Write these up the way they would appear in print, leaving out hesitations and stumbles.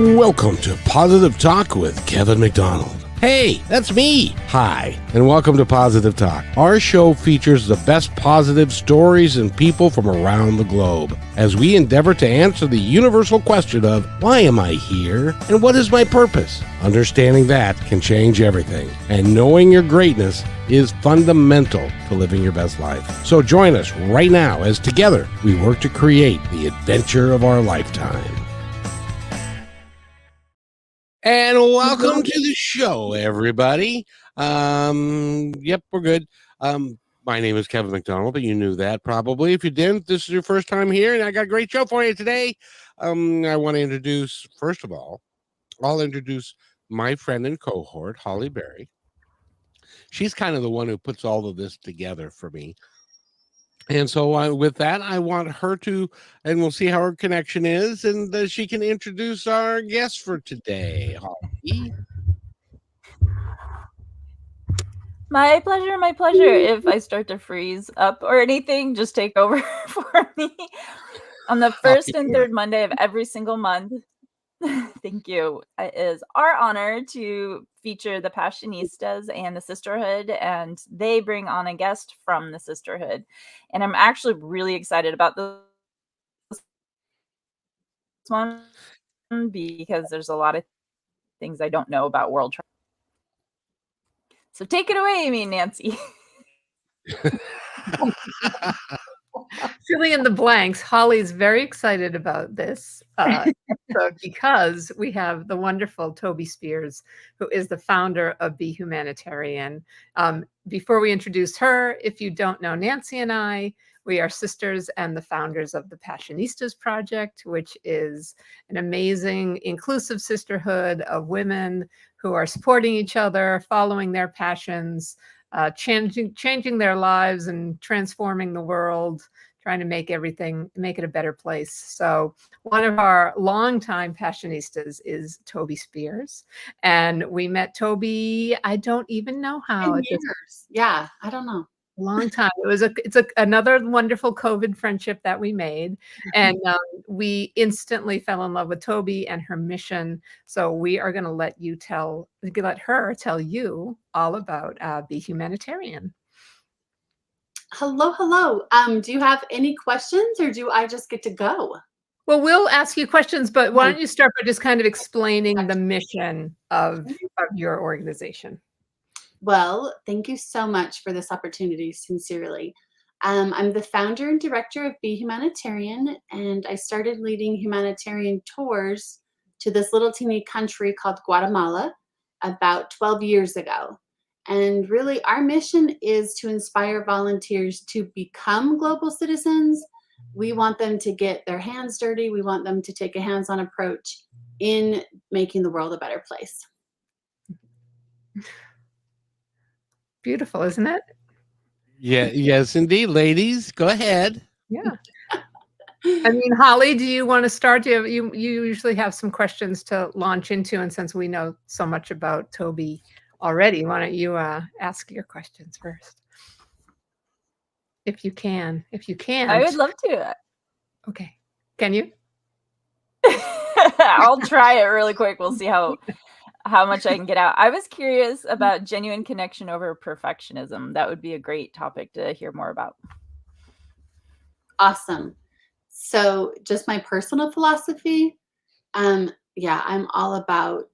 Welcome to Positive Talk with Kevin McDonald. Hey, that's me. Hi, and welcome to Positive Talk. Our show features the best positive stories and people from around the globe as we endeavor to answer the universal question of why am I here and what is my purpose? Understanding that can change everything, and knowing your greatness is fundamental to living your best life. So join us right now as together we work to create the adventure of our lifetime. And welcome to the show, everybody. Yep, we're good. My name is Kevin McDonald, but you knew that probably. If you didn't, this is your first time here, and I got a great show for you today. I want to introduce, first of all, I'll introduce my friend and cohort, Holly Berry. She's kind of the one who puts all of this together for me. And so with that, I want her to, and we'll see how her connection is, and she can introduce our guest for today, Holly. My pleasure, my pleasure. If I start to freeze up or anything, just take over for me. On the first and third Monday of every single month, thank you, it is our honor to feature the Passionistas and the Sisterhood, and they bring on a guest from the Sisterhood. And I'm actually really excited about this one because there's a lot of things I don't know about world travel. So take it away, Amy and Nancy. Filling in the blanks, Holly's very excited about this because we have the wonderful Toby Spears, who is the founder of Be Humanitarian. Before we introduce her, if you don't know Nancy and I, we are sisters and the founders of the Passionistas Project, which is an amazing, inclusive sisterhood of women who are supporting each other, following their passions, changing their lives and transforming the world, trying to make it a better place. So one of our longtime Passionistas is Toby Spears. And we met Toby, I don't even know how. 10 years. Yeah, I don't know. Long time. It's another wonderful COVID friendship that we made, and we instantly fell in love with Toby and her mission. So we are going to let her tell you all about Be Humanitarian. Hello. Do you have any questions, or do I just get to go? Well, we'll ask you questions, but why don't you start by just kind of explaining the mission of your organization? Well, thank you so much for this opportunity, sincerely. I'm the founder and director of Be Humanitarian, and I started leading humanitarian tours to this little teeny country called Guatemala about 12 years ago. And really, our mission is to inspire volunteers to become global citizens. We want them to get their hands dirty. We want them to take a hands-on approach in making the world a better place. Beautiful, isn't it? Yeah, yes, indeed, ladies. Go ahead. Yeah. I mean, Holly, do you want to start? You usually have some questions to launch into, and since we know so much about Toby already, why don't you ask your questions first? If you can. I would love to. Okay. Can you? I'll try it really quick. We'll see how much I can get out. I was curious about genuine connection over perfectionism. That would be a great topic to hear more about. Awesome. So just my personal philosophy. Yeah, I'm all about,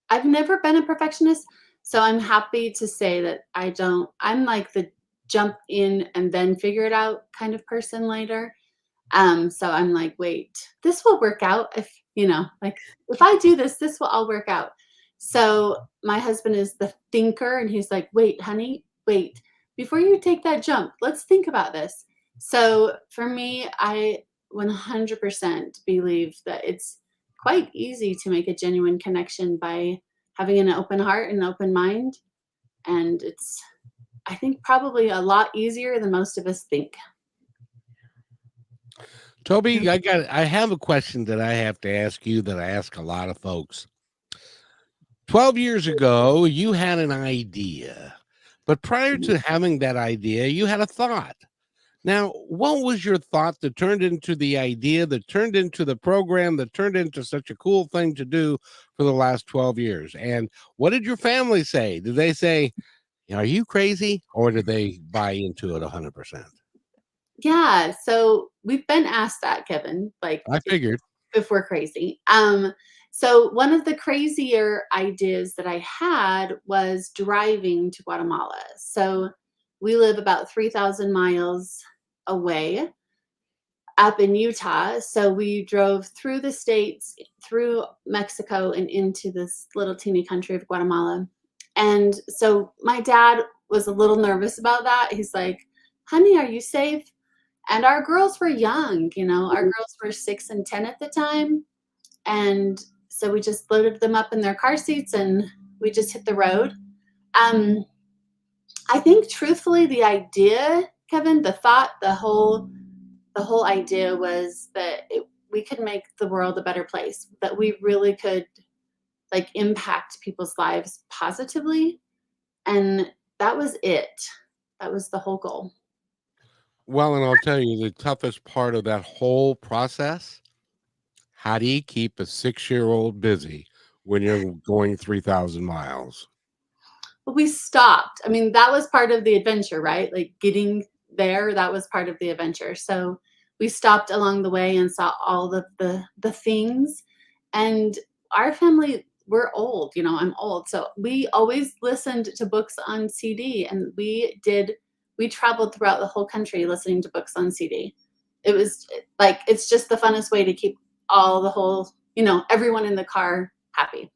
I've never been a perfectionist, so I'm happy to say that I'm like the jump in and then figure it out kind of person later. So I'm like, wait, this will work out if I do this will all work out. So my husband is the thinker, and he's like, wait, honey, wait, before you take that jump, let's think about this. So for me, I 100% believe that it's quite easy to make a genuine connection by having an open heart and an open mind. And it's, I think, probably a lot easier than most of us think. Toby, I have a question that I have to ask you that I ask a lot of folks. 12 years ago, you had an idea, but prior to having that idea, you had a thought. Now, what was your thought that turned into the idea, that turned into the program, that turned into such a cool thing to do for the last 12 years? And what did your family say? Did they say, are you crazy? Or did they buy into it 100%? Yeah, so we've been asked that, Kevin, like I figured. if we're crazy. So one of the crazier ideas that I had was driving to Guatemala. So we live about 3,000 miles away up in Utah. So we drove through the states, through Mexico, and into this little teeny country of Guatemala. And so my dad was a little nervous about that. He's like, honey, are you safe? And our girls were young, our girls were 6 and 10 at the time. And so we just loaded them up in their car seats and we just hit the road. I think truthfully, the idea, Kevin, the thought, the whole idea was that we could make the world a better place, that we really could like impact people's lives positively. And that was it. That was the whole goal. Well, and I'll tell you the toughest part of that whole process, how do you keep a 6-year-old busy when you're going 3,000 miles? But we stopped. I mean, that was part of the adventure, right? Like getting there, that was part of the adventure. So we stopped along the way and saw all of the things. And our family, we're old, I'm old. So we always listened to books on CD, and we traveled throughout the whole country listening to books on CD. It was like, it's just the funnest way to keep everyone in the car happy.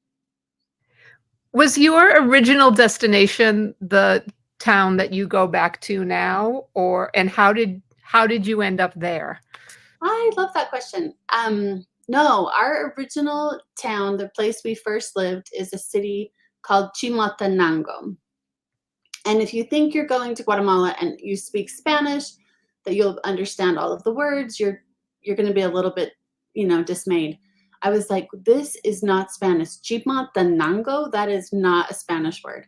Was your original destination the town that you go back to now, and how did you end up there? I love that question. No, our original town, the place we first lived, is a city called Chimaltenango. And if you think you're going to Guatemala and you speak Spanish, that you'll understand all of the words, you're going to be a little bit, dismayed. I was like, this is not Spanish. Chimaltenango, that is not a Spanish word.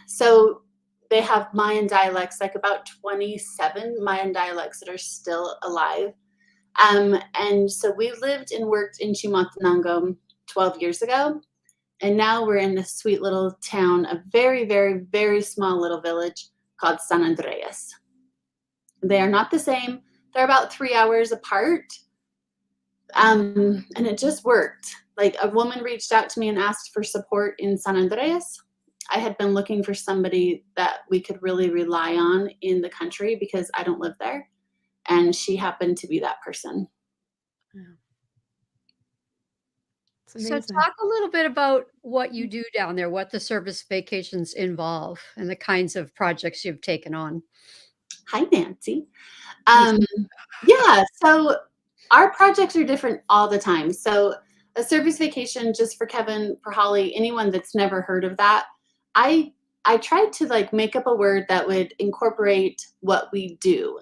So they have Mayan dialects, like about 27 Mayan dialects that are still alive. And so we lived and worked in Chimaltenango 12 years ago. And now we're in a sweet little town, a very, very, very small little village called San Andreas. They are not the same. They're about 3 hours apart. And it just worked. Like a woman reached out to me and asked for support in San Andreas. I had been looking for somebody that we could really rely on in the country because I don't live there. And she happened to be that person. So talk a little bit about what you do down there, what the service vacations involve, and the kinds of projects you've taken on. Hi, Nancy. Yeah, so our projects are different all the time. So a service vacation, just for Kevin, for Holly, anyone that's never heard of that, I tried to like make up a word that would incorporate what we do.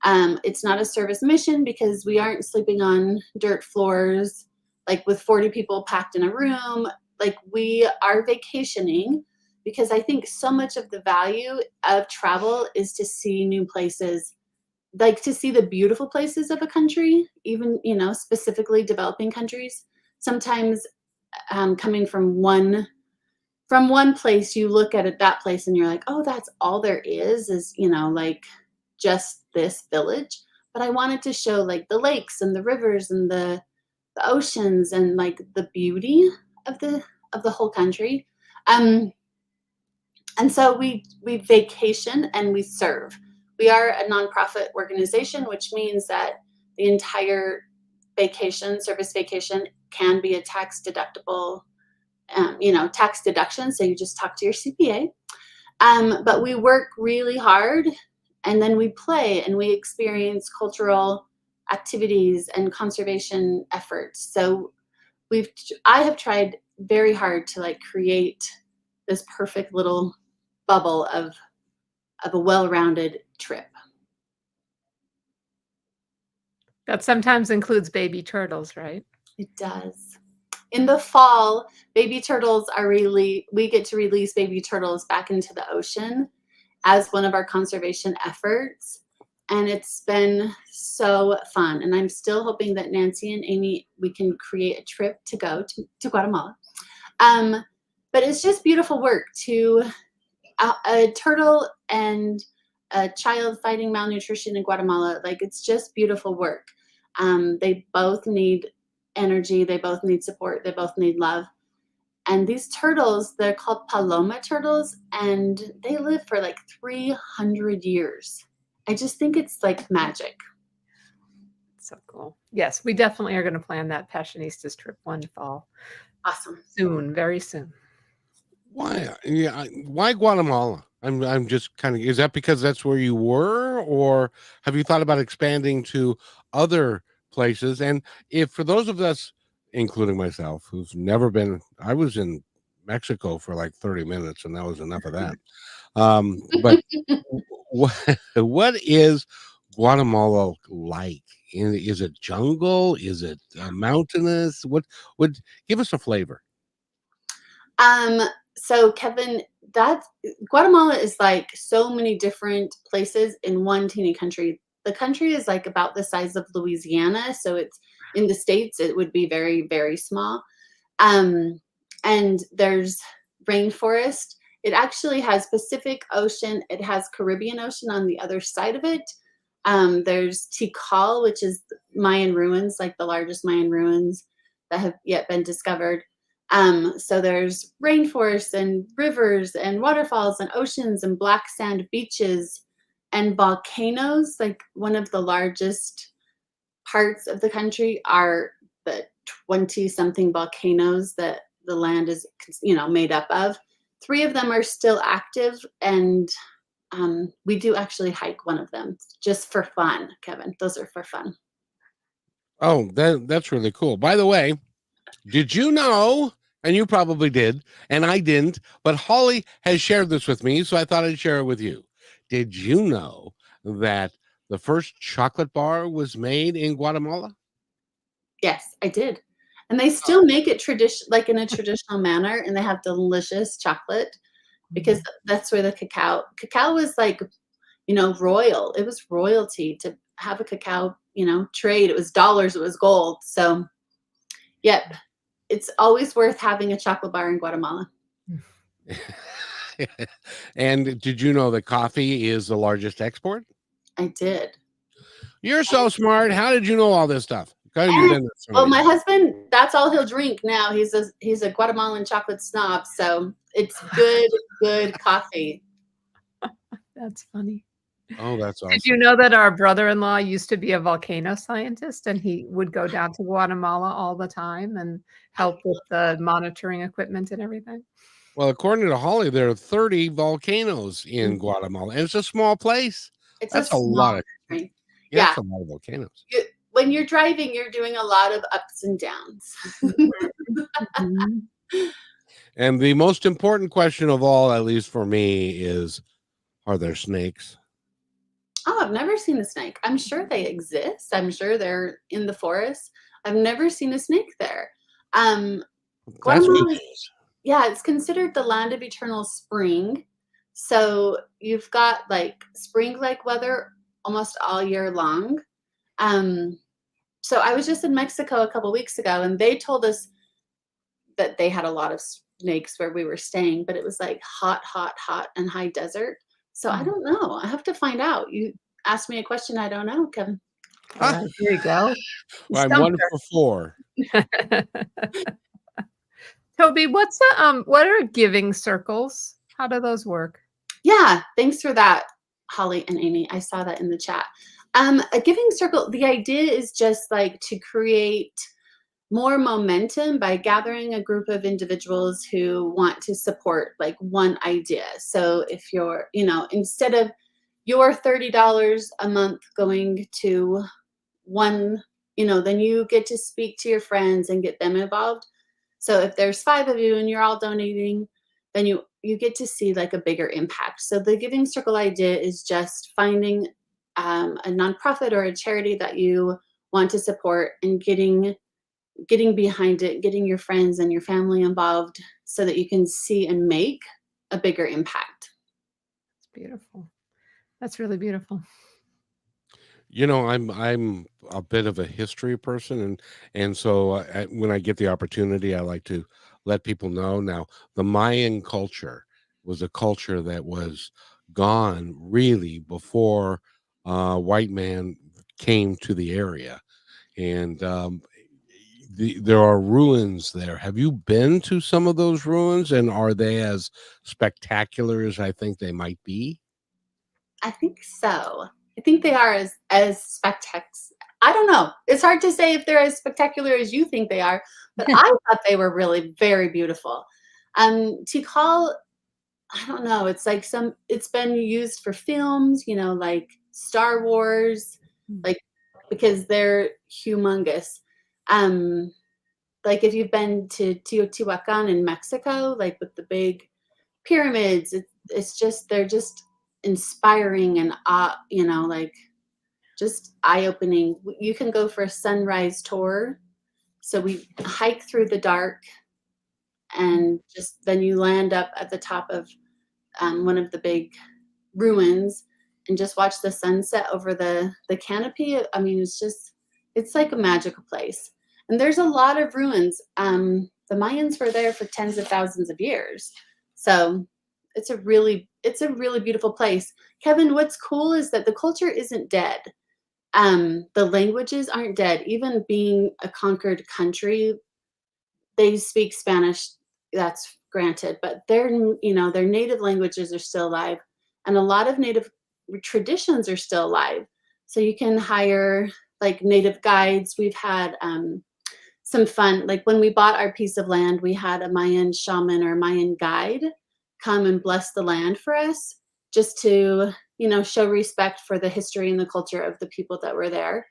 It's not a service mission because we aren't sleeping on dirt floors, like with 40 people packed in a room. Like we are vacationing because I think so much of the value of travel is to see new places, like to see the beautiful places of a country, even, specifically developing countries. Sometimes coming from one place, you look at it, that place, and you're like, oh, that's all there is, like just this village. But I wanted to show like the lakes and the rivers and the oceans and like the beauty of the whole country. And so we vacation and we serve. We are a nonprofit organization, which means that the entire service vacation can be a tax deductible, tax deduction. So you just talk to your CPA. But we work really hard, and then we play and we experience cultural activities and conservation efforts. So I have tried very hard to like create this perfect little bubble of a well-rounded trip. That sometimes includes baby turtles, right? It does. In the fall, baby turtles we get to release baby turtles back into the ocean as one of our conservation efforts. and it's been so fun. And I'm still hoping that Nancy and Amy, we can create a trip to go to Guatemala. But it's just beautiful work to a turtle and a child fighting malnutrition in Guatemala. Like, it's just beautiful work. They both need energy. They both need support. They both need love. And these turtles, they're called paloma turtles, and they live for like 300 years. I just think it's like magic. So cool. Yes, we definitely are going to plan that Passionistas trip one fall. Awesome. Soon, very soon. Why? Yeah, why Guatemala? I'm just kind of, is that because that's where you were, or have you thought about expanding to other places? And if, for those of us, including myself, who's never been, I was in Mexico for like 30 minutes and that was enough of that. But what is Guatemala like? Is it jungle? Is it mountainous? What would give us a flavor? So Kevin, Guatemala is like so many different places in one teeny country. The country is like about the size of Louisiana. So it's in the States, it would be very, very small. And there's rainforest. It actually has Pacific Ocean. It has Caribbean Ocean on the other side of it. There's Tikal, which is Mayan ruins, like the largest Mayan ruins that have yet been discovered. So there's rainforests and rivers and waterfalls and oceans and black sand beaches and volcanoes. Like, one of the largest parts of the country are the 20-something volcanoes that the land is, made up of. 3 of them are still active, and we do actually hike one of them just for fun, Kevin. Those are for fun. Oh, that's really cool. By the way, did you know, and you probably did, and I didn't, but Holly has shared this with me, so I thought I'd share it with you. Did you know that the first chocolate bar was made in Guatemala? Yes, I did. And they still make it in a traditional manner, and they have delicious chocolate because that's where the cacao was like, royal. It was royalty to have a cacao, trade. It was dollars, it was gold. So, yep, it's always worth having a chocolate bar in Guatemala. And did you know that coffee is the largest export? I did. You're so smart. How did you know all this stuff? Well, my husband, that's all he'll drink now. He's a Guatemalan chocolate snob, so it's good coffee. That's funny. Oh, that's awesome. Did you know that our brother-in-law used to be a volcano scientist, and he would go down to Guatemala all the time and help with the monitoring equipment and everything? Well, according to Holly, there are 30 volcanoes in Guatemala, and it's a small place. That's a lot of country. Yeah, that's a lot of volcanoes. When you're driving, you're doing a lot of ups and downs. And the most important question of all, at least for me, is, are there snakes? Oh, I've never seen a snake. I'm sure they exist. I'm sure they're in the forest. I've never seen a snake there. Guatemala, it's considered the land of eternal spring. So you've got like spring-like weather almost all year long. So I was just in Mexico a couple weeks ago, and they told us that they had a lot of snakes where we were staying, but it was like hot, and high desert. So I don't know. I have to find out. You asked me a question I don't know, Kevin. There you go. Well, I'm 1 for 4. Toby, what are giving circles? How do those work? Yeah, thanks for that, Holly and Amy. I saw that in the chat. A giving circle, the idea is just like to create more momentum by gathering a group of individuals who want to support like one idea. So if you're, instead of your $30 a month going to one, then you get to speak to your friends and get them involved. So if there's 5 of you and you're all donating, then you get to see like a bigger impact. So the giving circle idea is just finding a nonprofit or a charity that you want to support and getting behind it, getting your friends and your family involved so that you can see and make a bigger impact. It's beautiful. That's really beautiful. You know, I'm a bit of a history person, and so when I get the opportunity, I like to let people know. Now, the Mayan culture was a culture that was gone really before white man came to the area, and there are ruins there. Have you been to some of those ruins, and are they as spectacular as I think they might be? I think so. I think they are as spectacular. I don't know. It's hard to say if they're as spectacular as you think they are, but I thought they were really very beautiful. Tikal, I don't know. It's like it's been used for films, you know, like Star Wars, like because they're humongous. Um, like if you've been to Teotihuacan in Mexico, like with the big pyramids, it's just they're just inspiring and you know, like just eye-opening. You can go for a sunrise tour. So we hike through the dark and just then you land up at the top of one of the big ruins and just watch the sunset over the canopy. I mean, it's like a magical place. And there's a lot of ruins. The Mayans were there for tens of thousands of years. So it's a really beautiful place. Kevin, what's cool is that the culture isn't dead. The languages aren't dead. Even being a conquered country, they speak Spanish, that's granted, but their native languages are still alive, and a lot of native traditions are still alive. So you can hire like native guides. We've had some fun, like when we bought our piece of land, we had a Mayan shaman or Mayan guide come and bless the land for us, just to, you know, show respect for the history and the culture of the people that were there.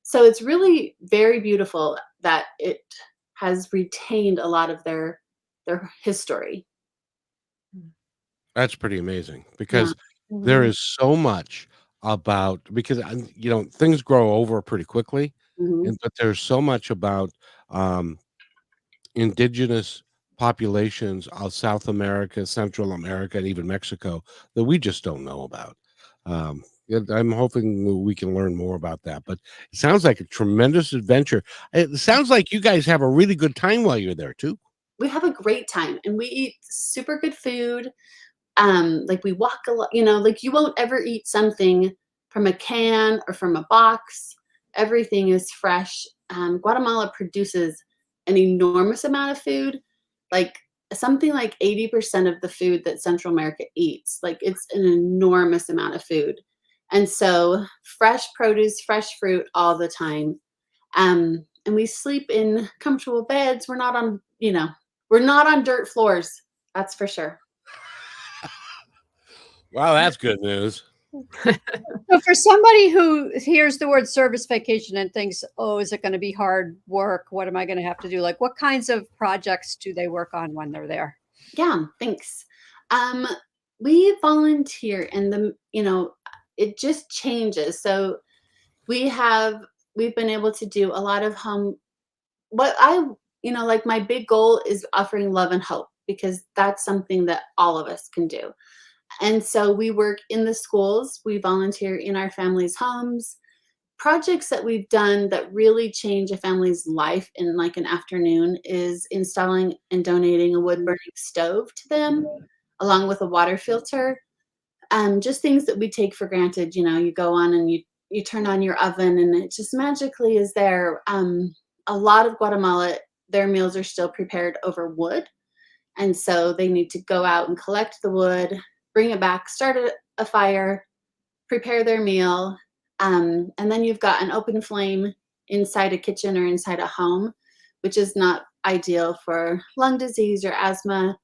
So it's really very beautiful that it has retained a lot of their history. That's pretty amazing Yeah. because there is so much about because you know things grow over pretty quickly, Mhm. but there's so much about um, indigenous populations of South America, Central America, and even Mexico that we just don't know about. I'm hoping we can learn more about that. But it sounds like a tremendous adventure. It sounds like you guys have a really good time while you're there too. We have a great time and we eat super good food. Like we walk a lot, you know, like you won't ever eat something from a can or from a box. Everything is fresh. Guatemala produces an enormous amount of food, like something like 80% of the food that Central America eats. Like it's an enormous amount of food. And so fresh produce, fresh fruit all the time. And we sleep in comfortable beds. We're not on, you know, we're not on dirt floors. That's for sure. Wow, that's good news. So for somebody who hears the word service vacation and thinks, oh, is it going to be hard work? What am I going to have to do? Like, what kinds of projects do they work on when they're there? Yeah, thanks. We volunteer and it just changes. So we've been able to do a lot of like my big goal is offering love and hope because that's something that all of us can do. And so we work in the schools, we volunteer in our families' homes. Projects that we've done that really change a family's life in like an afternoon is installing and donating a wood burning stove to them, along with a water filter. Just things that we take for granted. You know, you go on and you turn on your oven and it just magically is there. A lot of Guatemala, their meals are still prepared over wood. And so they need to go out and collect the wood, bring it back, start a fire, prepare their meal. And then you've got an open flame inside a kitchen or inside a home, which is not ideal for lung disease or asthma.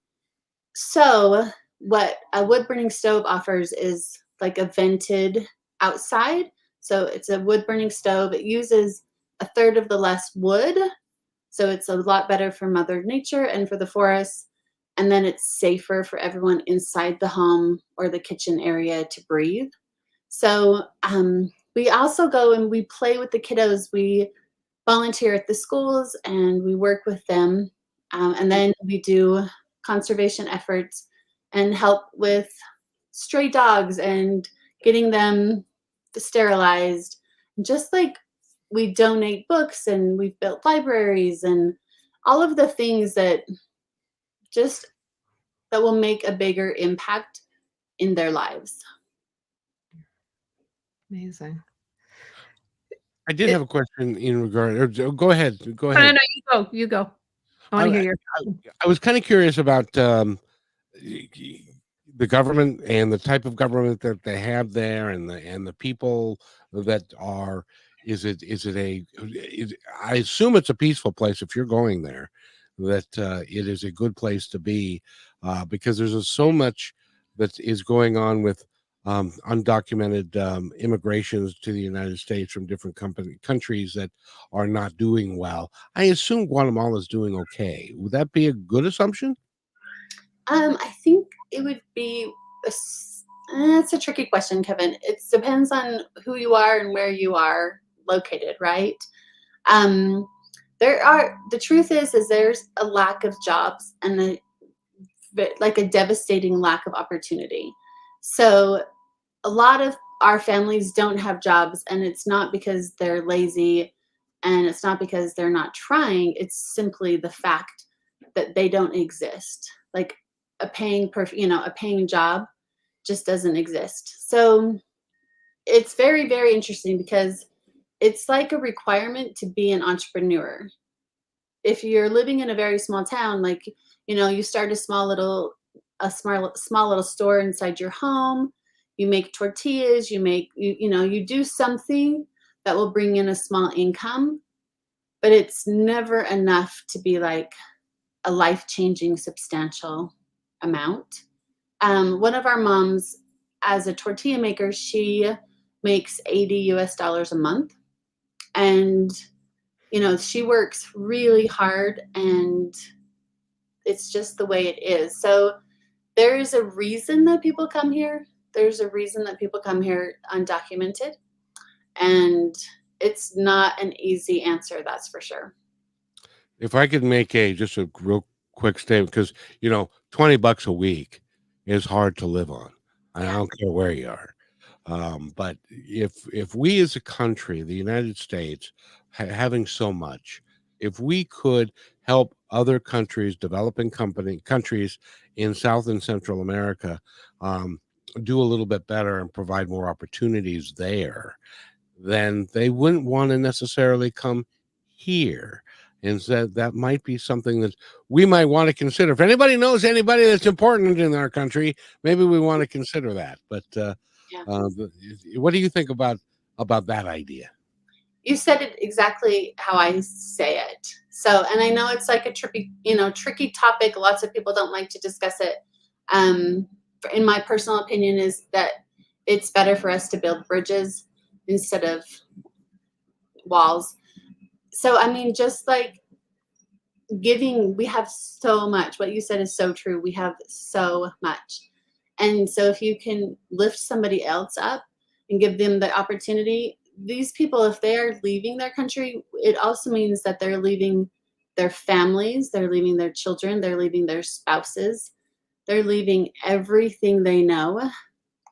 So what a wood burning stove offers is like a vented outside. So it's a wood burning stove. It uses a third of the less wood. So it's a lot better for Mother Nature and for the forests. And then it's safer for everyone inside the home or the kitchen area to breathe. So we also go and we play with the kiddos. We volunteer at the schools and we work with them. And then we do conservation efforts and help with stray dogs and getting them sterilized just like we donate books and we've built libraries and all of the things that just that will make a bigger impact in their lives. Amazing. I did have a question in regard. Or, go ahead. Go No, ahead. no, you go. You go. I want to hear your question. I was kind of curious about the government and the type of government that they have there, and the people that are. I assume it's a peaceful place if you're going there. That it is a good place to be, because there's so much that is going on with undocumented immigrations to the United States from different countries that are not doing well. I assume Guatemala is doing okay. Would that be a good assumption? I think it would be. It's a tricky question, Kevin. It depends on who you are and where you are located, right? The truth is there's a lack of jobs and a devastating lack of opportunity. So a lot of our families don't have jobs, and it's not because they're lazy, and it's not because they're not trying. It's simply the fact that they don't exist. Like a paying job just doesn't exist. So it's very, very interesting because it's like a requirement to be an entrepreneur. If you're living in a very small town, like, you start a small little store inside your home, you make tortillas, you do something that will bring in a small income, but it's never enough to be like a life-changing substantial amount. One of our moms, as a tortilla maker, she makes $80 a month. And, she works really hard, and it's just the way it is. So there is a reason that people come here. There's a reason that people come here undocumented. And it's not an easy answer, that's for sure. If I could make just a real quick statement, because, $20 a week is hard to live on. I don't care where you are. But if we as a country, the United States, having so much, if we could help other countries, developing countries in South and Central America, do a little bit better and provide more opportunities there, then they wouldn't want to necessarily come here. And so that might be something that we might want to consider. If anybody knows anybody that's important in our country, maybe we want to consider that. But what do you think about that idea? You said it exactly how I say it. So, and I know it's like a tricky topic. Lots of people don't like to discuss it. In my personal opinion, is that it's better for us to build bridges instead of walls. So, I mean, just like giving, we have so much. What you said is so true. We have so much. And so if you can lift somebody else up and give them the opportunity, these people, if they are leaving their country, it also means that they're leaving their families, they're leaving their children, they're leaving their spouses, they're leaving everything they know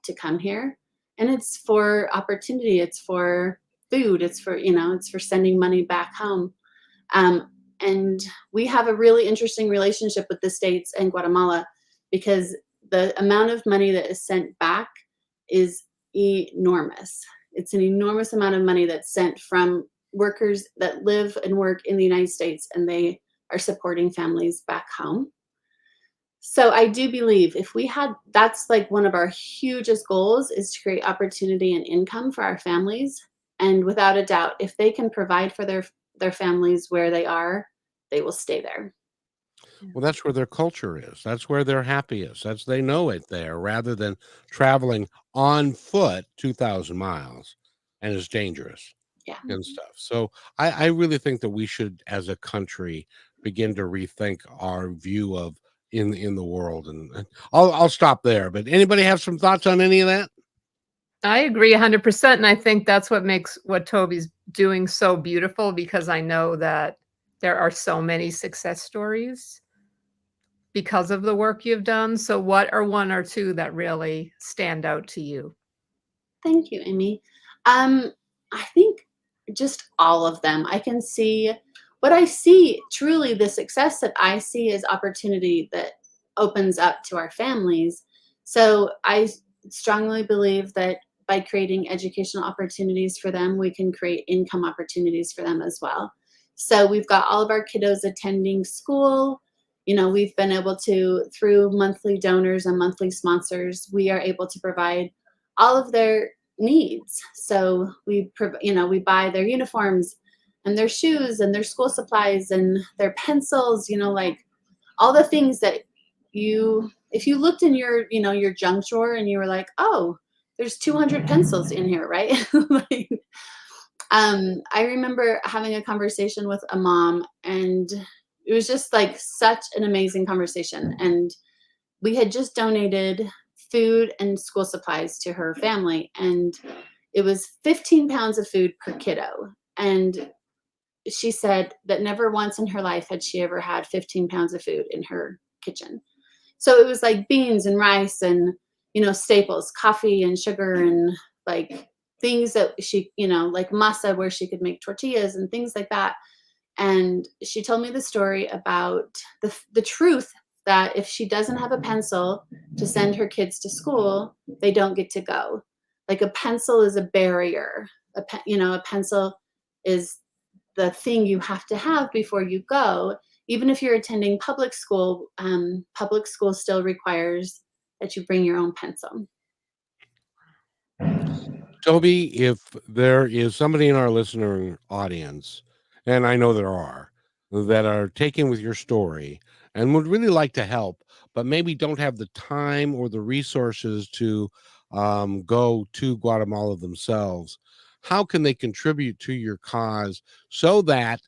to come here. And it's for opportunity, it's for food, it's for, it's for sending money back home. And we have a really interesting relationship with the States and Guatemala, because the amount of money that is sent back is enormous. It's an enormous amount of money that's sent from workers that live and work in the United States, and they are supporting families back home. So I do believe if we had, that's like one of our hugest goals, is to create opportunity and income for our families. And without a doubt, if they can provide for their families where they are, they will stay there. Well, that's where their culture is. That's where they're happiest. They know it there, rather than traveling on foot 2,000 miles, and it's dangerous and stuff. So I really think that we should, as a country, begin to rethink our view of in the world. And I'll stop there. But anybody have some thoughts on any of that? I agree 100%. And I think that's what makes what Toby's doing so beautiful, because I know that there are so many success stories because of the work you've done. So what are one or two that really stand out to you? Thank you, Amy. I think just all of them. I can see what I see, truly the success that I see is opportunity that opens up to our families. So I strongly believe that by creating educational opportunities for them, we can create income opportunities for them as well. So we've got all of our kiddos attending school. You know, we've been able to, through monthly donors and monthly sponsors, we are able to provide all of their needs. So we buy their uniforms and their shoes and their school supplies and their pencils, like all the things that if you looked in your junk drawer and you were like, oh, there's 200 pencils in here, right? Like, I remember having a conversation with a mom, and it was just like such an amazing conversation. And we had just donated food and school supplies to her family, and it was 15 pounds of food per kiddo. And she said that never once in her life had she ever had 15 pounds of food in her kitchen. So it was like beans and rice and, staples, coffee and sugar and like things that she, like masa where she could make tortillas and things like that. And she told me the story about the truth that if she doesn't have a pencil to send her kids to school, they don't get to go. Like a pencil is a barrier. A pencil is the thing you have to have before you go. Even if you're attending public school still requires that you bring your own pencil. Toby, if there is somebody in our listener audience, and I know there are, that are taken with your story and would really like to help, but maybe don't have the time or the resources to go to Guatemala themselves, how can they contribute to your cause so that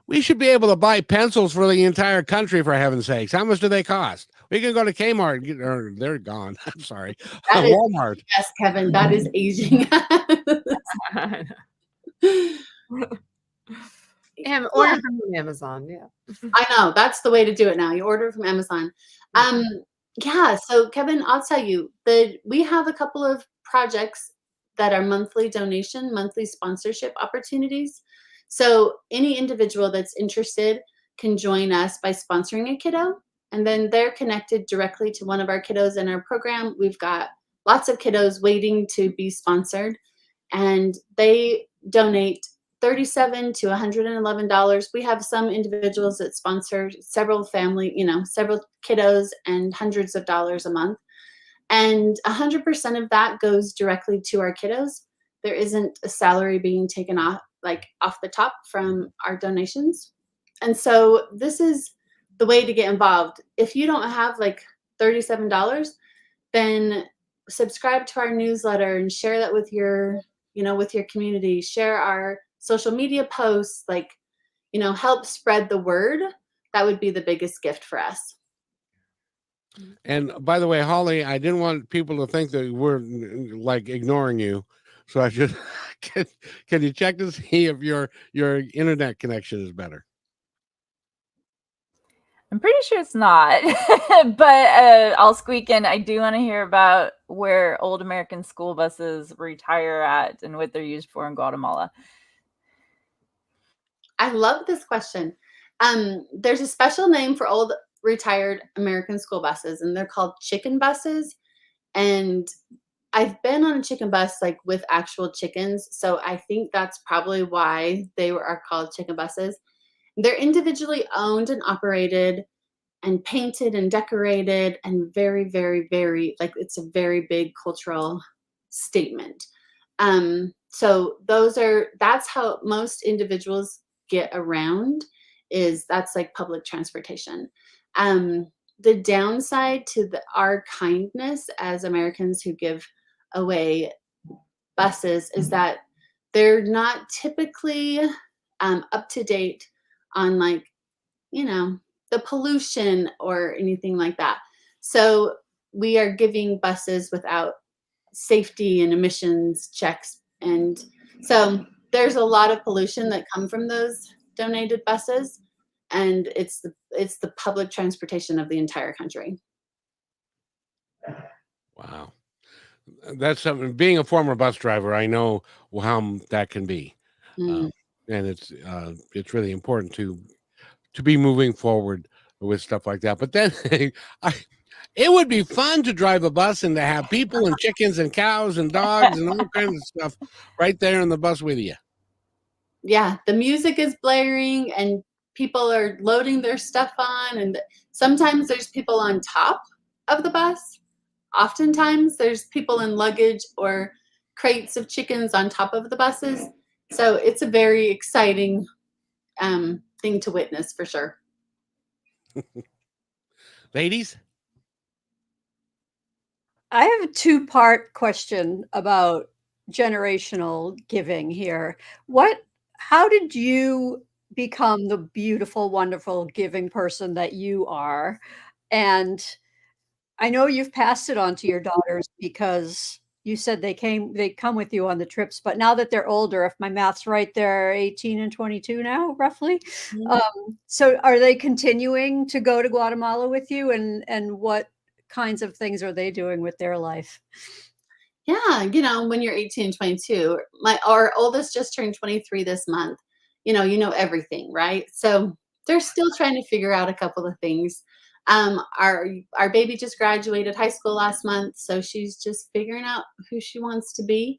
we should be able to buy pencils for the entire country, for heaven's sakes? How much do they cost? We can go to Kmart, or they're gone. I'm sorry. Walmart. Yes, Kevin, that is aging. Order from Amazon. Yeah. I know. That's the way to do it now. You order from Amazon. Yeah. So Kevin, I'll tell you that we have a couple of projects that are monthly donation, monthly sponsorship opportunities. So any individual that's interested can join us by sponsoring a kiddo, and then they're connected directly to one of our kiddos in our program. We've got lots of kiddos waiting to be sponsored, and they donate $37 to $111. We have some individuals that sponsor several several kiddos and hundreds of dollars a month. And 100% of that goes directly to our kiddos. There isn't a salary being taken off the top from our donations. And so this is the way to get involved. If you don't have like $37, then subscribe to our newsletter and share that with your community. Share our social media posts, help spread the word. That would be the biggest gift for us. And by the way, Holly, I didn't want people to think that we're like ignoring you. So I just can you check to see if your internet connection is better? I'm pretty sure it's not, but I'll squeak in. I do want to hear about where old American school buses retire at and what they're used for in Guatemala. I love this question. There's a special name for old retired American school buses, and they're called chicken buses. And I've been on a chicken bus with actual chickens, so I think that's probably why they are called chicken buses. They're individually owned and operated and painted and decorated and very, very, very, it's a very big cultural statement. So that's how most individuals get around, that's public transportation. The downside to our kindness as Americans who give away buses is that they're not typically up to date on the pollution or anything like that. So we are giving buses without safety and emissions checks. And so there's a lot of pollution that come from those donated buses. And it's the public transportation of the entire country. Wow. that's something. Being a former bus driver, I know how that can be, Mm. and it's really important to be moving forward with stuff like that. But then, I, it would be fun to drive a bus and to have people and chickens and cows and dogs and all kinds of stuff right there on the bus with you. Yeah, the music is blaring and people are loading their stuff on, and sometimes there's people on top of the bus. Oftentimes there's people in luggage or crates of chickens on top of the buses. So it's a very exciting thing to witness for sure. Ladies? I have a two-part question about generational giving here. How did you become the beautiful, wonderful, giving person that you are? And I know you've passed it on to your daughters because you said they come with you on the trips, but now that they're older, if my math's right, they're 18 and 22 now, roughly. So are they continuing to go to Guatemala with you, and what kinds of things are they doing with their life? Yeah, when you're 18 and 22, our oldest just turned 23 this month. You know everything, right? So they're still trying to figure out a couple of things. Our baby just graduated high school last month, so she's just figuring out who she wants to be.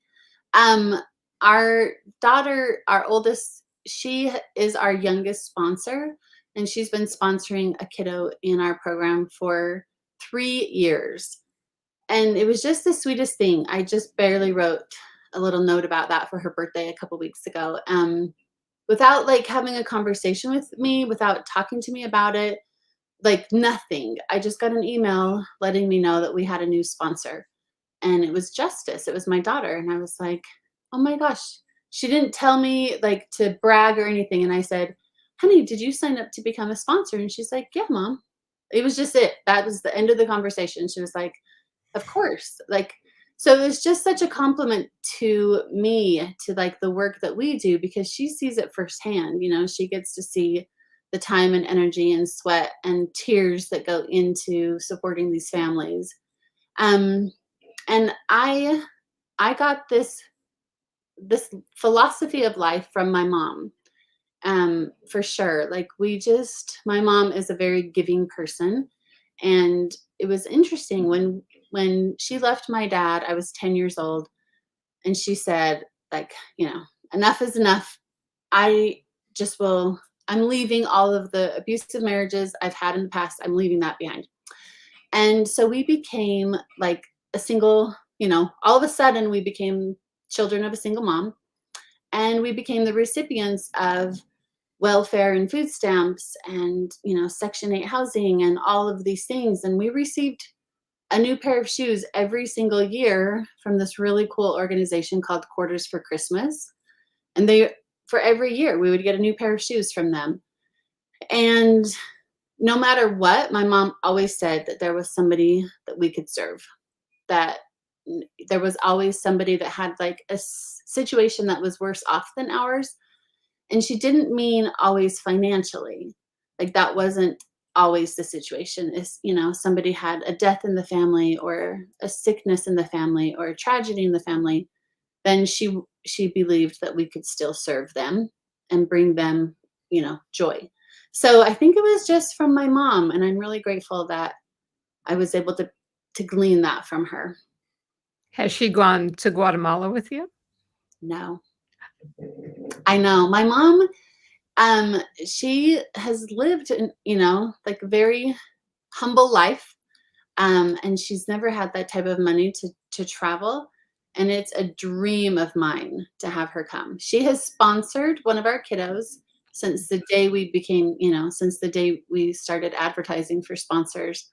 Our daughter, our oldest, she is our youngest sponsor, and she's been sponsoring a kiddo in our program for 3 years. And it was just the sweetest thing. I just barely wrote a little note about that for her birthday a couple weeks ago. Without like having a conversation with me, without talking to me about it, like nothing. I just got an email letting me know that we had a new sponsor. And it was Justice. It was my daughter. And I was like, oh my gosh. She didn't tell me like to brag or anything. And I said, honey, did you sign up to become a sponsor? And she's like, yeah, Mom. It was just it. That was the end of the conversation. She was like, of course. Like, so it was just such a compliment to me, to like the work that we do, because she sees it firsthand. She gets to see the time and energy and sweat and tears that go into supporting these families. And I got this philosophy of life from my mom, for sure. Like my mom is a very giving person. And it was interesting when she left my dad, I was 10 years old, and she said, like, enough is enough. I'm leaving all of the abusive marriages I've had in the past. I'm leaving that behind. And so we became like a single, all of a sudden we became children of a single mom, and we became the recipients of welfare and food stamps and, Section 8 housing and all of these things. And we received a new pair of shoes every single year from this really cool organization called Quarters for Christmas. And for every year, we would get a new pair of shoes from them. And no matter what, my mom always said that there was somebody that we could serve, that there was always somebody that had like a situation that was worse off than ours. And she didn't mean always financially. Like that wasn't always the situation. Is somebody had a death in the family or a sickness in the family or a tragedy in the family, then she believed that we could still serve them and bring them, joy. So I think it was just from my mom, and I'm really grateful that I was able to glean that from her. Has she gone to Guatemala with you? No. I know. My mom, she has lived in, like a very humble life. And she's never had that type of money to travel. And it's a dream of mine to have her come. She has sponsored one of our kiddos since the day we became, since the day we started advertising for sponsors.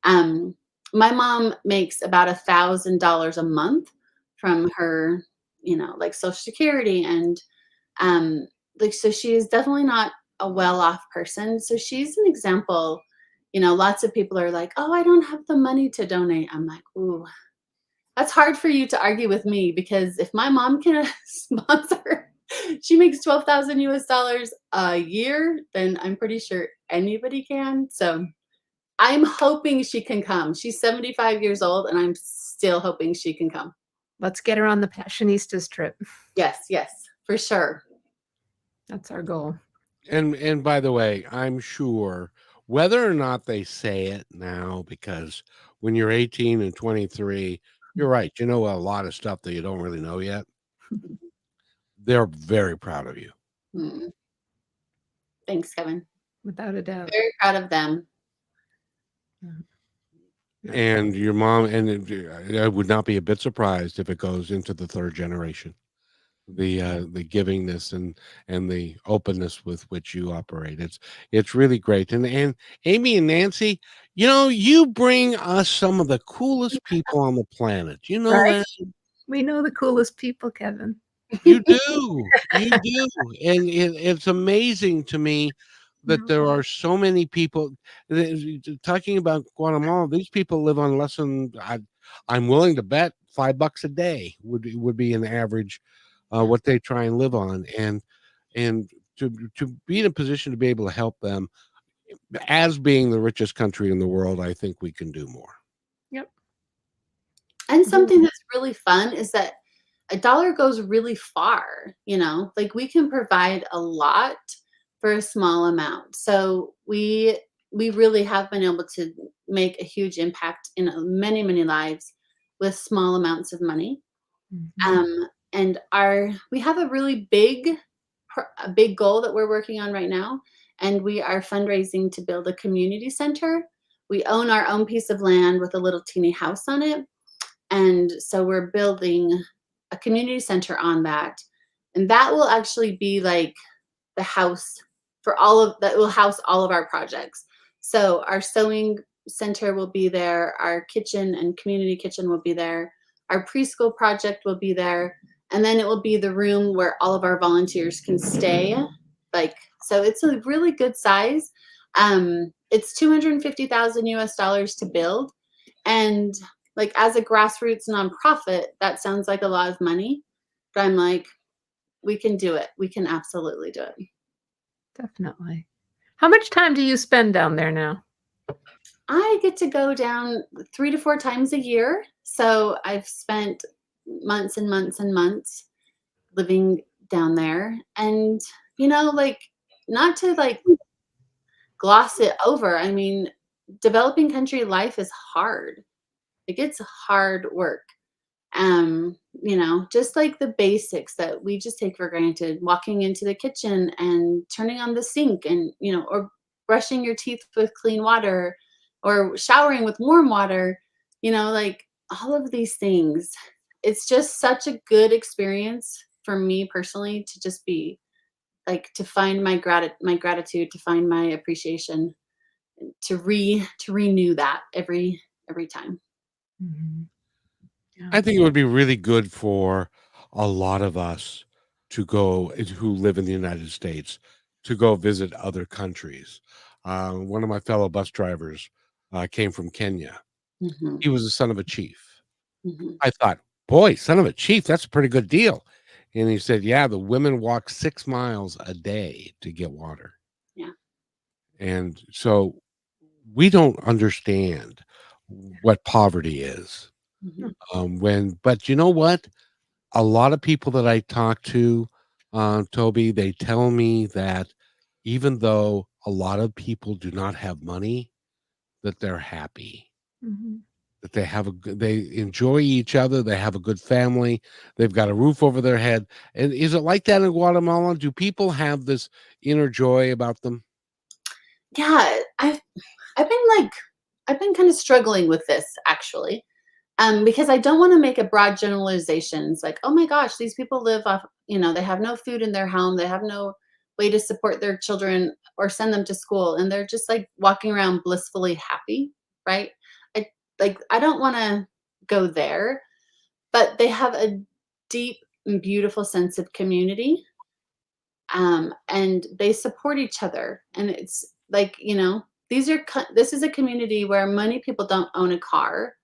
My mom makes about $1,000 a month from her, like Social Security, and so she is definitely not a well-off person. So she's an example. Lots of people are like, oh, I don't have the money to donate. I'm like, ooh, that's hard for you to argue with me, because if my mom can sponsor, she makes $12,000 a year, then I'm pretty sure anybody can. So I'm hoping she can come. She's 75 years old, and I'm still hoping she can come. Let's get her on the Passionistas trip. Yes, for sure. That's our goal. And by the way, I'm sure whether or not they say it now, because when you're 18 and 23, you're right. You know a lot of stuff that you don't really know yet. They're very proud of you. Mm. Thanks, Kevin. Without a doubt. Very proud of them. And your mom, and I would not be a bit surprised if it goes into the third generation. The givingness and the openness with which you operate. It's really great. And Amy and Nancy, you bring us some of the coolest people on the planet. You know Right? that? We know the coolest people, Kevin. You do. You do. And it's amazing to me that there are so many people talking about Guatemala. These people live on less than I'm willing to bet $5 a day would be an average what they try and live on, and to be in a position to be able to help them as being the richest country in the world, I think we can do more. Yep. And something that's really fun is that a dollar goes really far, like we can provide a lot for a small amount. So we really have been able to make a huge impact in many, many lives with small amounts of money. And we have a really big goal that we're working on right now. And we are fundraising to build a community center. We own our own piece of land with a little teeny house on it. And so we're building a community center on that. And that will actually be like the house that will house all of our projects. So our sewing center will be there. Our kitchen and community kitchen will be there. Our preschool project will be there. And then it will be the room where all of our volunteers can stay. So it's a really good size. It's $250,000 US to build. And as a grassroots nonprofit, that sounds like a lot of money, but I'm like, we can do it. We can absolutely do it. Definitely. How much time do you spend down there now? I get to go down 3 to 4 times a year. So I've spent months and months and months living down there. And, not to gloss it over. I mean, developing country life is hard. It's hard work. Just like the basics that we just take for granted, walking into the kitchen and turning on the sink and, or brushing your teeth with clean water or showering with warm water, all of these things. It's just such a good experience for me personally to just be to find my gratitude, to find my appreciation, to renew that every time. Mm-hmm. Yeah. I think it would be really good for a lot of us who live in the United States to go visit other countries. One of my fellow bus drivers came from Kenya. Mm-hmm. He was the son of a chief. Mm-hmm. I thought, boy, son of a chief, that's a pretty good deal. And he said, yeah, the women walk 6 miles a day to get water. Yeah. And so we don't understand what poverty is. Mm-hmm. But you know what? A lot of people that I talk to, Toby, they tell me that even though a lot of people do not have money, that they're happy. Mm-hmm. That they enjoy each other, they have a good family, they've got a roof over their head. And is it like that in Guatemala? Do people have this inner joy about them? Yeah, I've been kind of struggling with this actually, because I don't want to make a broad generalizations like, oh my gosh, these people live off, they have no food in their home, they have no way to support their children or send them to school, and they're just walking around blissfully happy, right? I don't want to go there, but they have a deep and beautiful sense of community, and they support each other, and it's this is a community where many people don't own a car.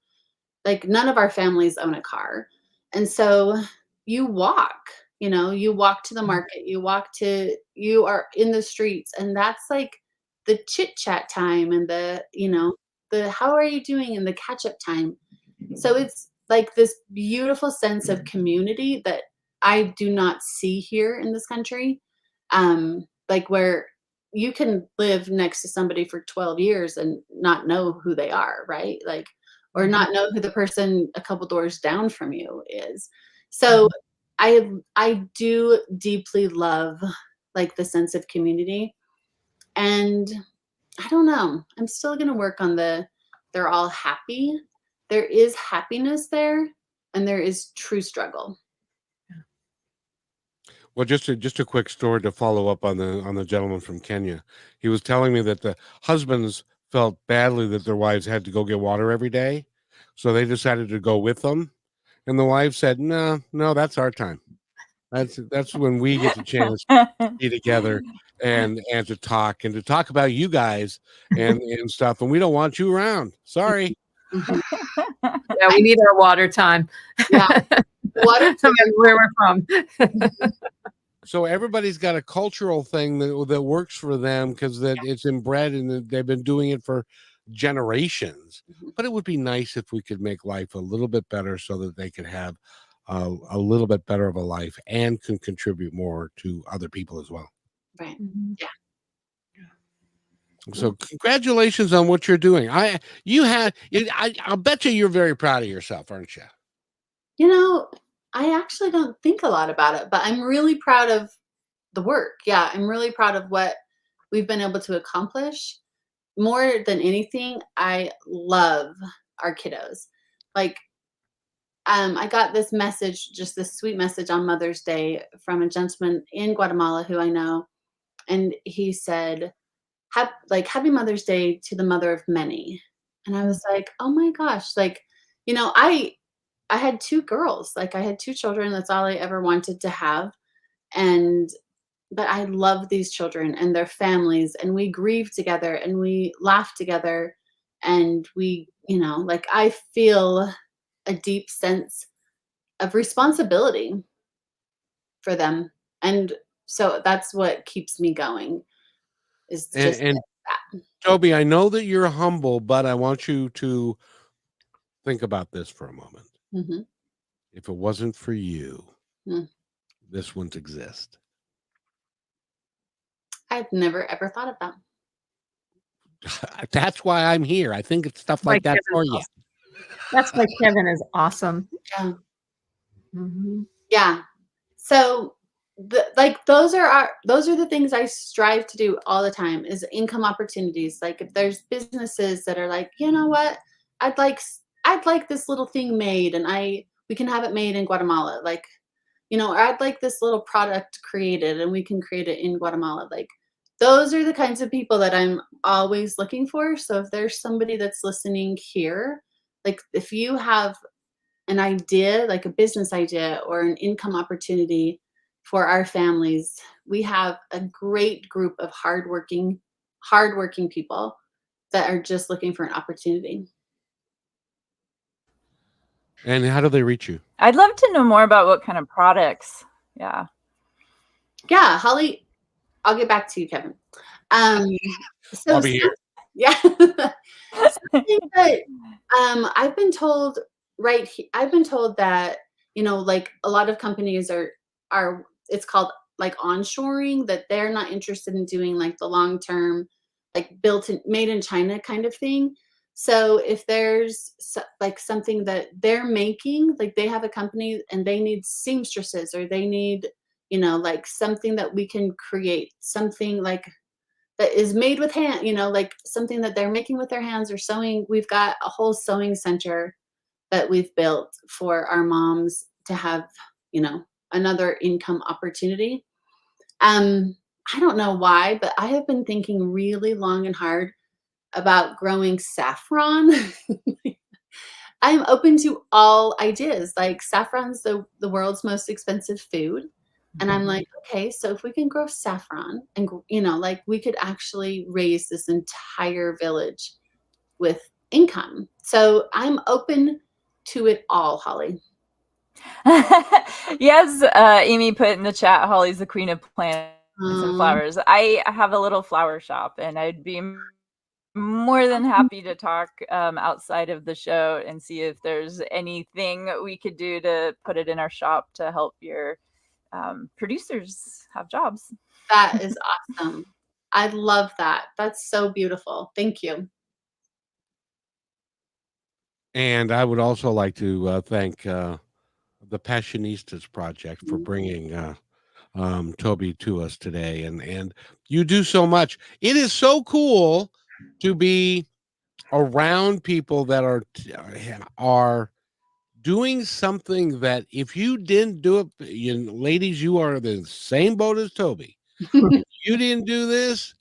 None of our families own a car. And so you walk to the market, you are in the streets, and that's the chit chat time and the how are you doing in the catch-up time. So it's like this beautiful sense of community that I do not see here in this country. Like where you can live next to somebody for 12 years and not know who they are, right? Like, or not know who the person a couple doors down from you is. So I do deeply love like the sense of community. And I don't know, I'm still going to work on they're all happy. There is happiness there, and there is true struggle. Well, just a quick story to follow up on the gentleman from Kenya. He was telling me that the husbands felt badly that their wives had to go get water every day, so they decided to go with them. And the wife said, "No, that's our time. That's when we get the chance to be together and to talk about you guys and stuff. And we don't want you around. Sorry." Yeah, we need our water time. Yeah, water No matter where we're from. So everybody's got a cultural thing that works for them because that it's inbred and they've been doing it for generations. But it would be nice if we could make life a little bit better so that they could have a little bit better of a life and can contribute more to other people as well. Right. Yeah. So congratulations on what you're doing. I'll bet you're very proud of yourself, aren't you? You know, I actually don't think a lot about it, but I'm really proud of the work. Yeah, I'm really proud of what we've been able to accomplish. More than anything, I love our kiddos. Like, I got this message, just this sweet message on Mother's Day from a gentleman in Guatemala who I know, and he said, Happy Mother's Day to the mother of many. And I was like, oh my gosh, like, you know, I had 2 girls, like I had 2 children. That's all I ever wanted to have. But I love these children and their families, and we grieve together and we laugh together. And we, you know, like I feel a deep sense of responsibility for them. And so that's what keeps me going is just And that. Toby, I know that you're humble, but I want you to think about this for a moment. Mm-hmm. If it wasn't for you, this wouldn't exist. I've never ever thought of that. That's why I'm here. I think it's stuff like that for you. Awesome. That's why Kevin is awesome. Yeah. Mm-hmm. Yeah. So those are the things I strive to do all the time is income opportunities. Like if there's businesses that are like, you know what, I'd like this little thing made and we can have it made in Guatemala. Like, you know, or I'd like this little product created and we can create it in Guatemala. Like those are the kinds of people that I'm always looking for. So if there's somebody that's listening here, like if you have an idea, like a business idea or an income opportunity for our families, we have a great group of hardworking people that are just looking for an opportunity. And how do they reach you? I'd love to know more about what kind of products. Yeah. Yeah, Holly, I'll get back to you, Kevin. So I'll be here. Yeah. Something that I've been told that, you know, like a lot of companies are it's called like onshoring, that they're not interested in doing like the long-term, like made in China kind of thing. So if there's like something that they're making, like they have a company and they need seamstresses or they need, you know, like something that we can create, something like that is made with hand, you know, like something that they're making with their hands or sewing. We've got a whole sewing center that we've built for our moms to have, you know, another income opportunity. I don't know why, but I have been thinking really long and hard about growing saffron. I'm open to all ideas. Like saffron's the world's most expensive food. And I'm like, okay, so if we can grow saffron and, you know, like we could actually raise this entire village with income. So I'm open to it all, Holly. Yes, Amy put in the chat, Holly's the queen of plants and flowers. I have a little flower shop and I'd be more than happy to talk outside of the show and see if there's anything we could do to put it in our shop to help your producers have jobs. That is awesome. I love that. That's so beautiful. Thank you. And I would also like to thank the Passionistas Project for bringing Toby to us today. And you do so much. It is so cool to be around people that are doing something that if you didn't do it, ladies, you are the same boat as Toby. If you didn't do this,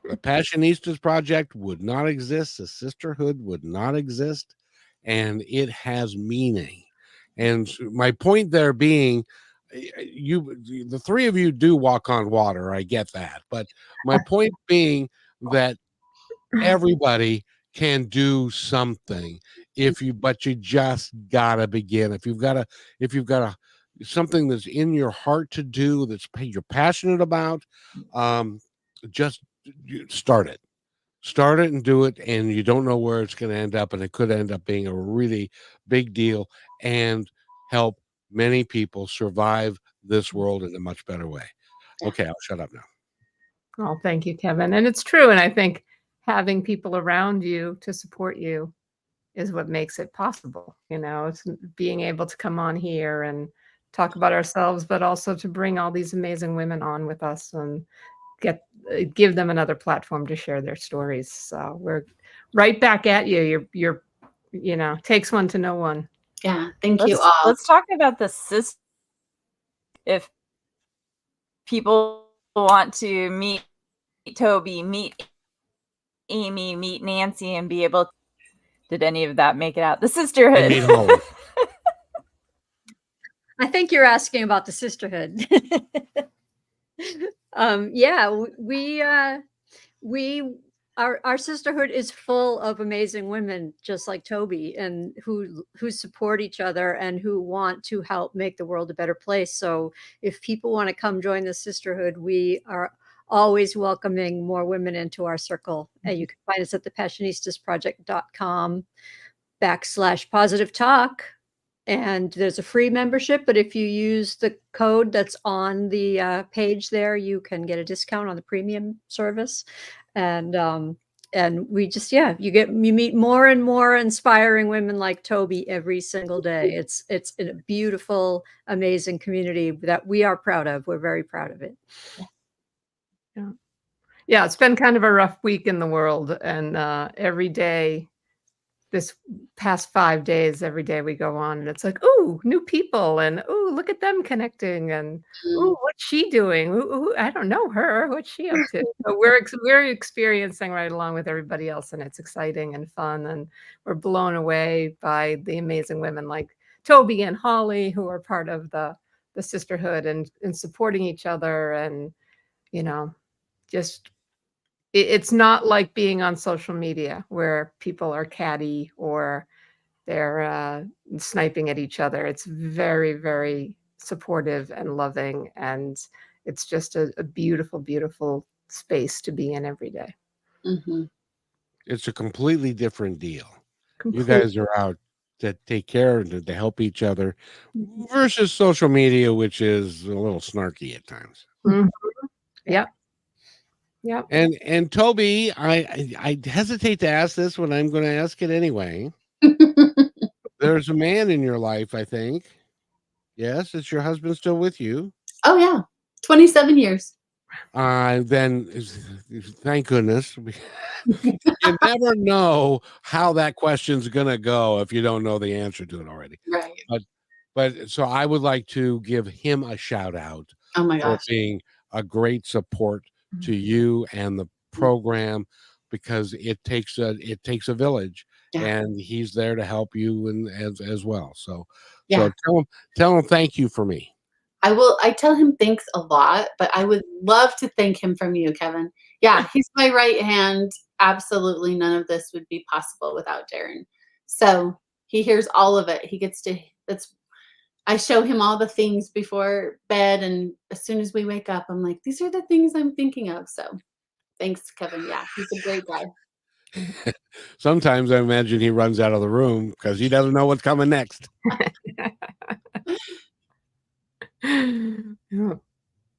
the Passionistas Project would not exist. The sisterhood would not exist. And it has meaning. And my point there being, the three of you do walk on water. I get that. But my point being that everybody can do something but you just gotta begin. If you've got something that's in your heart to do, you're passionate about, just start it and do it. And you don't know where it's going to end up, and it could end up being a really big deal and help many people survive this world in a much better way. Okay, I'll shut up now. Oh, thank you, Kevin. And it's true. And I think having people around you to support you is what makes it possible. It's being able to come on here and talk about ourselves, but also to bring all these amazing women on with us and give them another platform to share their stories. So we're right back at you. You're takes one to know one. Yeah. Thank you all. Let's talk about the system. If people want to meet Toby, meet Amy, meet Nancy, and be able to, did any of that make it out? The sisterhood. And meet Holly. I think you're asking about the sisterhood. Yeah, our sisterhood is full of amazing women just like Toby, and who support each other and who want to help make the world a better place. So if people want to come join the sisterhood, we are always welcoming more women into our circle. And you can find us at the passionistasproject.com/positive talk. And there's a free membership, but if you use the code that's on the page there, you can get a discount on the premium service. And we just, you meet more and more inspiring women like Toby every single day. It's a beautiful, amazing community that we are proud of. We're very proud of it. Yeah, it's been kind of a rough week in the world, and every day, this past 5 days, every day we go on and it's like, ooh, new people, and ooh, look at them connecting, and ooh, what's she doing? Ooh, I don't know her. What's she up to? So we're experiencing right along with everybody else, and it's exciting and fun, and we're blown away by the amazing women like Toby and Holly, who are part of the sisterhood and supporting each other, and just it's not like being on social media where people are catty or they're sniping at each other. It's very, very supportive and loving, and it's just a beautiful, beautiful space to be in every day. Mm-hmm. It's a completely different deal. Completely. You guys are out to take care and to help each other versus social media, which is a little snarky at times. Mm-hmm. Yep. Yep. And Toby, I hesitate to ask this, but I'm going to ask it anyway. There's a man in your life, I think. Yes, is your husband still with you? Oh yeah, 27 years. Then thank goodness. You never know how that question's going to go if you don't know the answer to it already. Right. But so I would like to give him a shout out Oh my for gosh. being a great support to you and the program, because it takes a village, and he's there to help you and as well. So tell him thank you for me. I will. I tell him thanks a lot, but I would love to thank him from you, Kevin. Yeah, he's my right hand. Absolutely none of this would be possible without Darren. So he hears all of it. He gets to, I show him all the things before bed, and as soon as we wake up, I'm like, these are the things I'm thinking of. So thanks, Kevin. Yeah, he's a great guy. Sometimes I imagine he runs out of the room because he doesn't know what's coming next.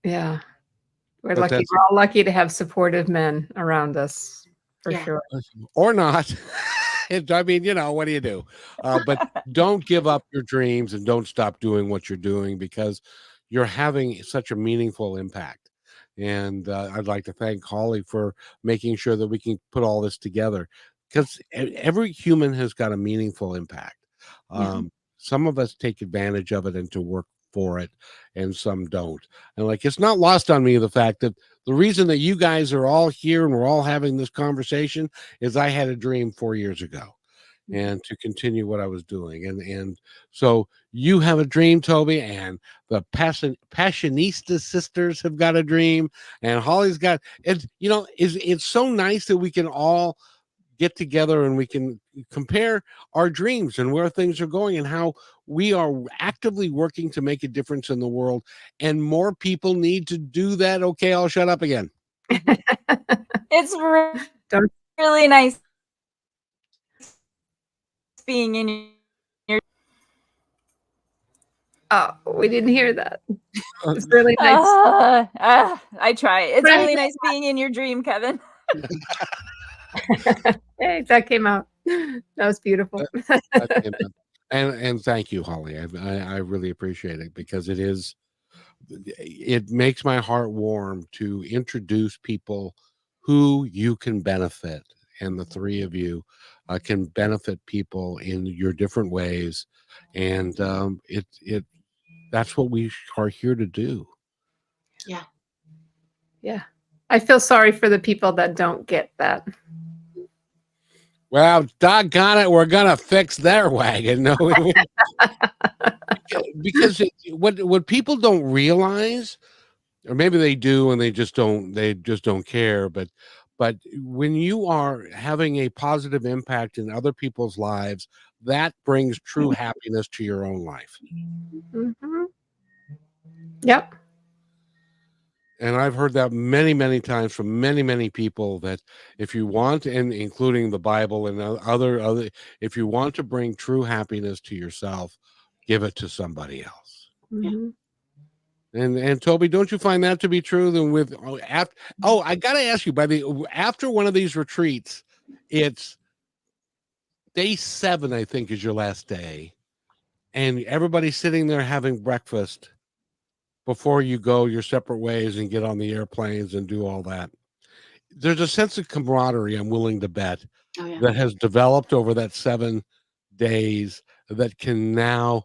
Yeah. We're But lucky. that's We're all lucky to have supportive men around us, for Yeah. sure. or not. I mean, what do you do? But don't give up your dreams and don't stop doing what you're doing because you're having such a meaningful impact. And I'd like to thank Holly for making sure that we can put all this together because every human has got a meaningful impact. Yeah. Some of us take advantage of it and to work for it, and some don't. And like, it's not lost on me the fact that the reason that you guys are all here and we're all having this conversation is I had a dream 4 years ago and to continue what I was doing. And so you have a dream, Toby, and the Passionistas sisters have got a dream, and Holly's got it. It's so nice that we can all get together and we can compare our dreams and where things are going and how we are actively working to make a difference in the world. And more people need to do that. Okay, I'll shut up again. It's Don't- really nice being in your. Oh, we didn't hear that. It's really nice. I try. It's Right. really nice being in your dream, Kevin. Hey, that came out. That was beautiful. And thank you, Holly. I really appreciate it because it makes my heart warm to introduce people who you can benefit, and the three of you can benefit people in your different ways, and that's what we are here to do. Yeah. Yeah. I feel sorry for the people that don't get that. Well, doggone it, we're gonna fix their wagon. No, because what people don't realize, or maybe they do and they just don't care. But when you are having a positive impact in other people's lives, that brings true happiness to your own life. Mm-hmm. Yep. And I've heard that many, many times from many, many people that if you want, and including the Bible and other, if you want to bring true happiness to yourself, give it to somebody else. Mm-hmm. And Toby, don't you find that to be true? Then I gotta ask you, after one of these retreats, it's day 7, I think, is your last day, and everybody's sitting there having breakfast before you go your separate ways and get on the airplanes and do all that. There's a sense of camaraderie, I'm willing to bet, Oh, yeah. that has developed over that 7 days that can now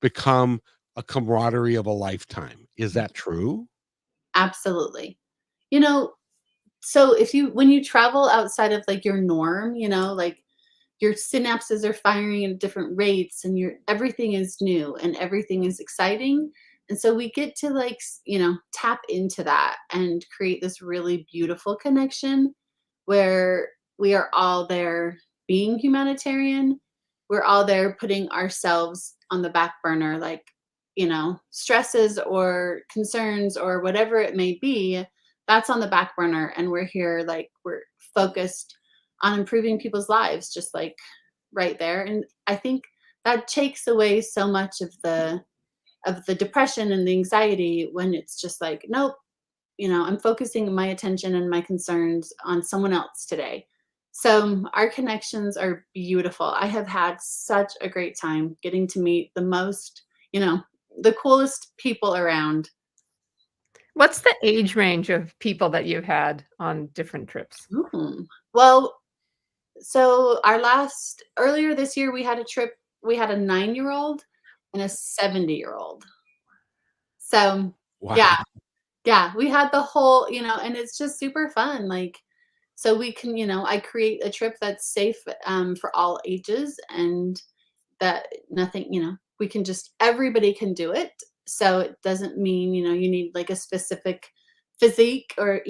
become a camaraderie of a lifetime. Is that true? Absolutely. So when you travel outside of like your norm, like your synapses are firing at different rates and everything is new and everything is exciting. And so we get to tap into that and create this really beautiful connection where we are all there being humanitarian. We're all there putting ourselves on the back burner, like, stresses or concerns or whatever it may be, that's on the back burner. And we're here, like, we're focused on improving people's lives, just like right there. And I think that takes away so much of the depression and the anxiety when it's just like, nope, I'm focusing my attention and my concerns on someone else today. So our connections are beautiful. I have had such a great time getting to meet the coolest people around. What's the age range of people that you've had on different trips? Well, so earlier this year, we had a trip. We had a 9-year-old and a 70-year-old. So Wow. yeah, we had the whole, and it's just super fun. Like, so we can, I create a trip that's safe for all ages, and that nothing, everybody can do it. So it doesn't mean, you need like a specific physique or,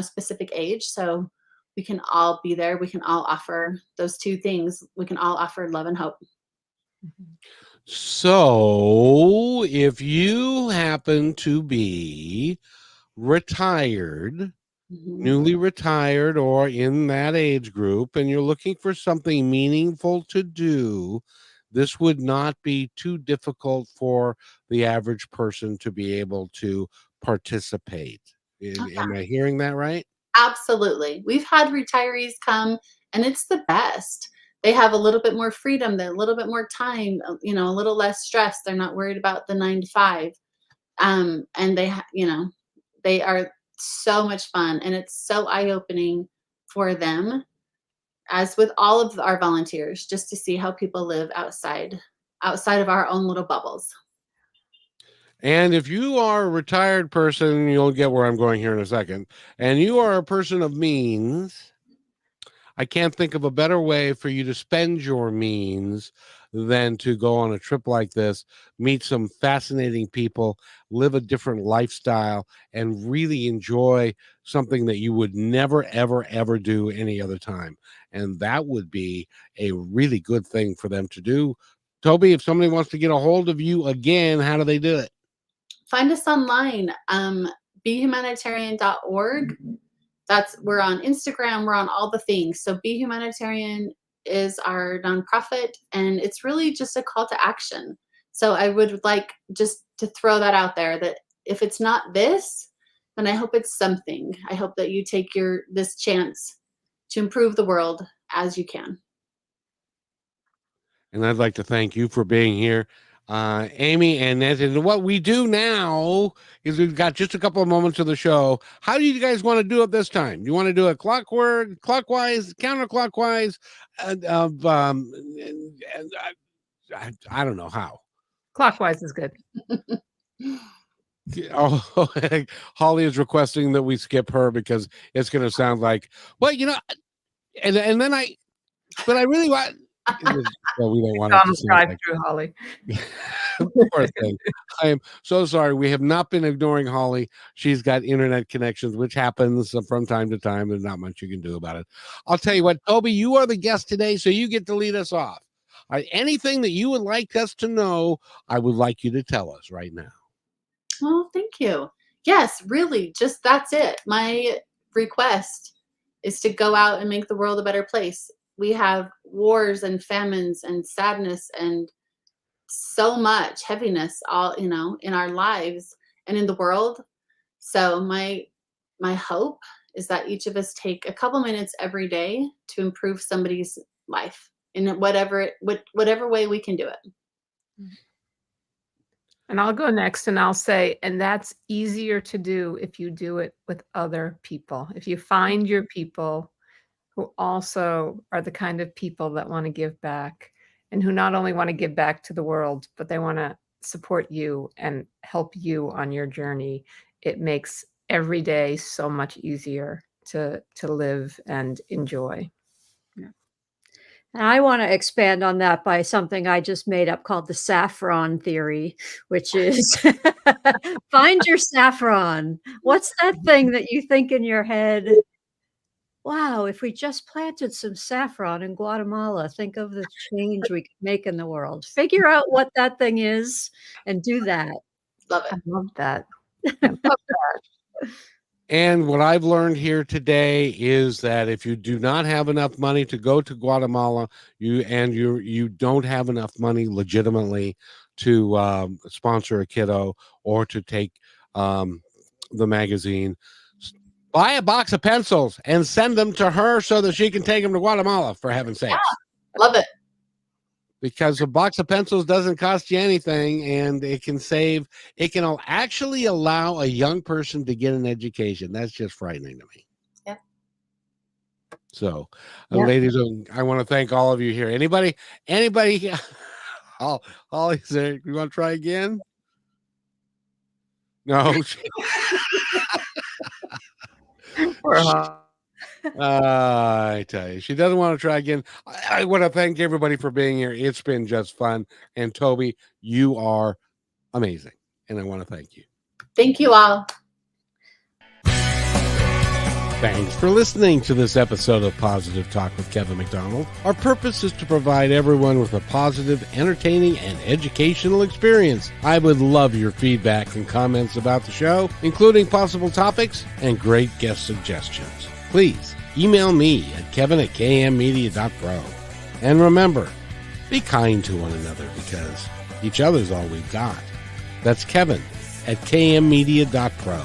specific age. So we can all be there. We can all offer those two things. We can all offer love and hope. So if you happen to be retired newly retired or in that age group, and you're looking for something meaningful to do, this would not be too difficult for the average person to be able to participate. Am I hearing that right? Absolutely. We've had retirees come, and it's the best. They have a little bit more freedom, they're a little bit more time, you know, a little less stress. They're not worried about the 9 to 5. And they, you know, they are so much fun, and it's so eye-opening for them, as with all of our volunteers, just to see how people live outside of our own little bubbles. And if you are a retired person, you'll get where I'm going here in a second, and you are a person of means, I can't think of a better way for you to spend your means than to go on a trip like this, meet some fascinating people, live a different lifestyle, and really enjoy something that you would never, ever, ever do any other time. And that would be a really good thing for them to do. Toby, if somebody wants to get a hold of you again, how do they do it? Find us online, behumanitarian.org. We're on Instagram, we're on all the things. So Be Humanitarian is our nonprofit, and it's really just a call to action. So I would like just to throw that out there, that if it's not this, then I hope it's something. I hope that you take this chance to improve the world as you can. And I'd like to thank you for being here, Amy and Nancy. And what we do now is we've got just a couple of moments of the show. How do you guys want to do it this time? Do you want to do it clockwise, counterclockwise? I don't know how. Clockwise is good. Oh, Holly is requesting that we skip her because it's going to sound like, well, you know, and then but I really want. Well, we don't want to drive through Holly. Poor thing. I am so sorry. We have not been ignoring Holly. She's got internet connections, which happens from time to time. There's not much you can do about it. I'll tell you what, Toby, you are the guest today, so you get to lead us off. Anything that you would like us to know, I would like you to tell us right now. Oh, thank you. Yes, really, just that's it. My request is to go out and make the world a better place. We have wars and famines and sadness and so much heaviness all, you know, in our lives and in the world. So my hope is that each of us take a couple minutes every day to improve somebody's life in whatever way we can do it. And I'll go next, and I'll say, and that's easier to do if you do it with other people. If you find your people who also are the kind of people that want to give back, and who not only want to give back to the world, but they want to support you and help you on your journey, it makes every day so much easier to live and enjoy. And I want to expand on that by something I just made up called the saffron theory, which is find your saffron. What's that thing that you think in your head? Wow, if we just planted some saffron in Guatemala, think of the change we could make in the world. Figure out what that thing is and do that. Love it. I love that. I love that. And what I've learned here today is that if you do not have enough money to go to Guatemala, you don't have enough money legitimately to sponsor a kiddo or to take the magazine, buy a box of pencils and send them to her so that she can take them to Guatemala, for heaven's sakes. Yeah, love it. Because a box of pencils doesn't cost you anything, and it can actually allow a young person to get an education. That's just frightening to me. Yeah. So, ladies, I want to thank all of you here. Anybody? Holly's there. You want to try again? No. I tell you, she doesn't want to try again. I want to thank everybody for being here. It's been just fun. And Toby, you are amazing. And I want to thank you. Thank you all. Thanks for listening to this episode of Positive Talk with Kevin McDonald. Our purpose is to provide everyone with a positive, entertaining, and educational experience. I would love your feedback and comments about the show, including possible topics and great guest suggestions. Please email me at kevin@kmmedia.pro. And remember, be kind to one another because each other's all we've got. That's Kevin at kmmedia.pro.